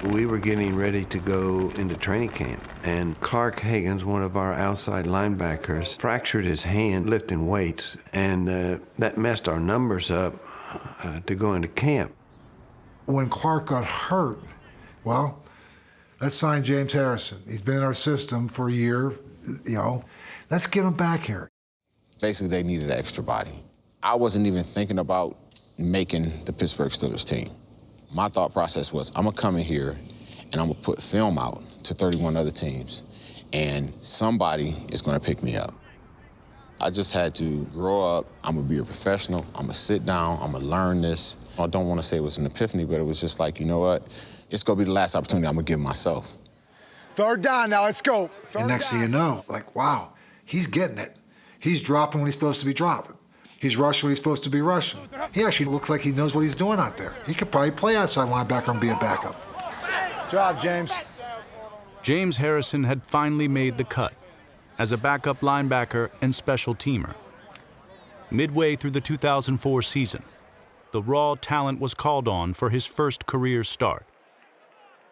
We were getting ready to go into training camp, and Clark Hagan's, one of our outside linebackers, fractured his hand lifting weights, and that messed our numbers up to go into camp. When Clark got hurt, well, let's sign James Harrison. He's been in our system for a year, you know. Let's get him back here. Basically, they needed an extra body. I wasn't even thinking about making the Pittsburgh Steelers team. My thought process was, I'm gonna come in here and I'm gonna put film out to 31 other teams, and somebody is gonna pick me up. I just had to grow up. I'm gonna be a professional. I'm gonna sit down. I'm gonna learn this. I don't wanna say it was an epiphany, but it was just like, you know what? It's gonna be the last opportunity I'm gonna give myself. Third down now, let's go. And next thing you know, like, wow, he's getting it. He's dropping when he's supposed to be dropping. He's rushing when he's supposed to be rushing. He actually looks like he knows what he's doing out there. He could probably play outside linebacker and be a backup. Good job, James. James Harrison had finally made the cut as a backup linebacker and special teamer. Midway through the 2004 season, the raw talent was called on for his first career start,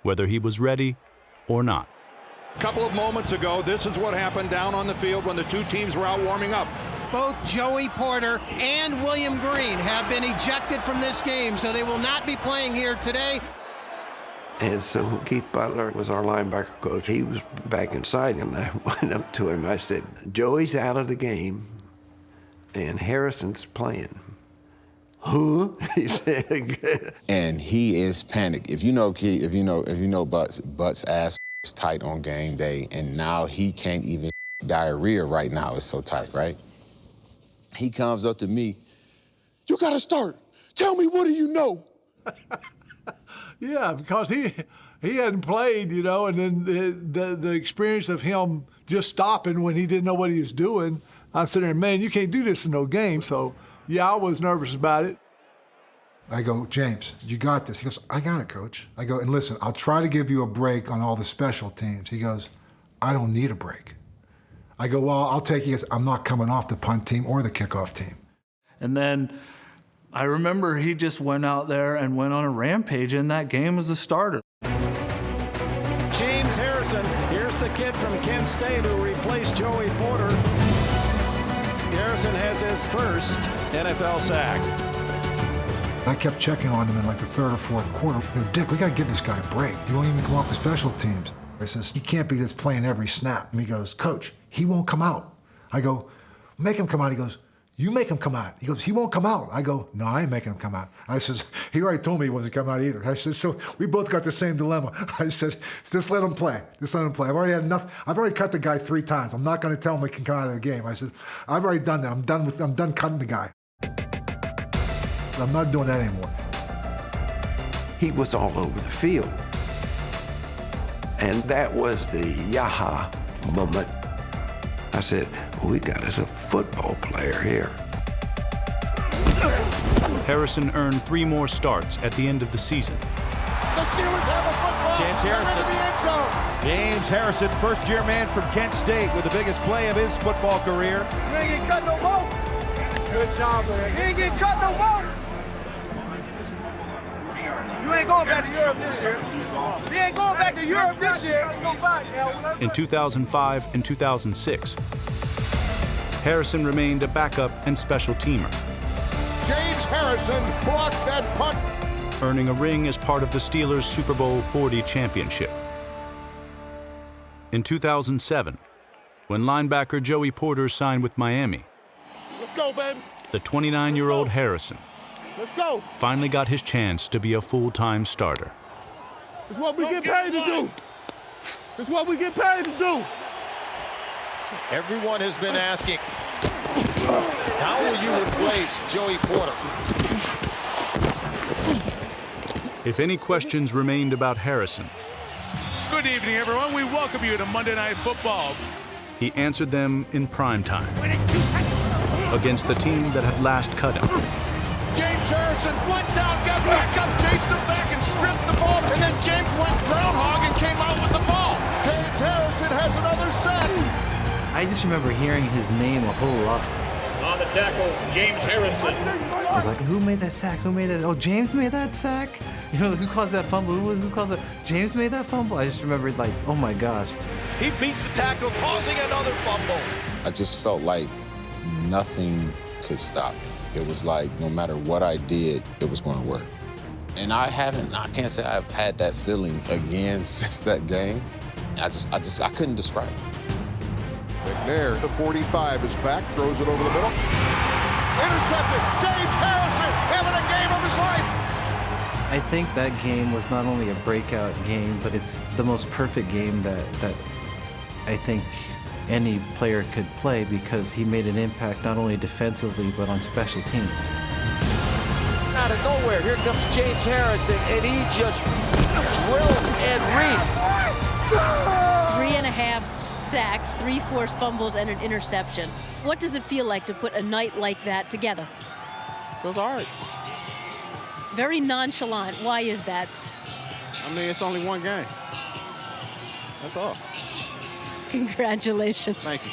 whether he was ready or not. A couple of moments ago, this is what happened down on the field when the two teams were out warming up. Both Joey Porter and William Green have been ejected from this game, so they will not be playing here today. And so Keith Butler was our linebacker coach. He was back inside, and I went up to him. I said, Joey's out of the game, and Harrison's playing. Who? He said. And he is panicked. If you know But's ass is tight on game day, and now he can't even diarrhea right now. It's so tight, right? He comes up to me, you gotta start. Tell me, what do you know? Yeah, because he hadn't played, you know, and then the experience of him just stopping when he didn't know what he was doing. I'm sitting there, man, you can't do this in no game. So, yeah, I was nervous about it. I go, James, you got this. He goes, I got it, Coach. I go, and listen, I'll try to give you a break on all the special teams. He goes, I don't need a break. I go, well, I'll take you. He goes, I'm not coming off the punt team or the kickoff team. And then I remember he just went out there and went on a rampage in that game as a starter. James Harrison, here's the kid from Kent State who replaced Joey Porter. Harrison has his first NFL sack. I kept checking on him in like the third or fourth quarter. You know, Dick, we got to give this guy a break. He won't even come off the special teams. I says, he can't be just playing every snap. And he goes, Coach, he won't come out. I go, make him come out. He goes, you make him come out. He goes, he won't come out. I go, no, I ain't making him come out. I says, he already told me he wasn't coming out either. I said, so we both got the same dilemma. I said, just let him play. Just let him play. I've already had enough. I've already cut the guy 3 times. I'm not going to tell him he can come out of the game. I said, I've already done that. I'm done cutting the guy. I'm not doing that anymore. He was all over the field. And that was the yaha moment. I said, well, we got us a football player here. Harrison earned 3 more starts at the end of the season. The Steelers have a football. James Harrison. Into the end zone. James Harrison, first-year man from Kent State with the biggest play of his football career. You ain't getting cut no more. Good job, man. You ain't getting cut no more. You ain't going back to Europe this year. You ain't going back to Europe this year. Go back now. In 2005 and 2006, Harrison remained a backup and special teamer, James Harrison blocked that punt. earning a ring as part of the Steelers' Super Bowl 40 championship. In 2007, when linebacker Joey Porter signed with Miami, Let's go, baby. the 29-year-old Harrison Let's go. finally got his chance to be a full-time starter. It's what we get paid to do. It's what we get paid to do. Everyone has been asking, how will you replace Joey Porter? If any questions remained about Harrison, Good evening, everyone. We welcome you to Monday Night Football. he answered them in prime time against the team that had last cut him. James Harrison went down, got back up, chased him back, and stripped the ball. And then James went groundhog and came out with the ball. James Harrison has another sack. I just remember hearing his name a whole lot. On the tackle, James Harrison. I was like, who made that sack? Who made that? Oh, James made that sack? You know, who caused that fumble? Who caused that? James made that fumble? I just remembered, like, oh my gosh. He beats the tackle, causing another fumble. I just felt like nothing could stop me. It was like no matter what I did, it was going to work. And I can't say I've had that feeling again since that game. I couldn't describe it. McNair, the 45 is back, throws it over the middle. Intercepted. James Harrison having a game of his life. I think that game was not only a breakout game, but it's the most perfect game that I think any player could play, because he made an impact not only defensively but on special teams. Out of nowhere, here comes James Harrison, and he just drills and reads. 3.5 sacks, 3 forced fumbles, and an interception. What does it feel like to put a night like that together? Feels hard. Very nonchalant. Why is that? I mean, it's only one game. That's all. Congratulations. Thank you.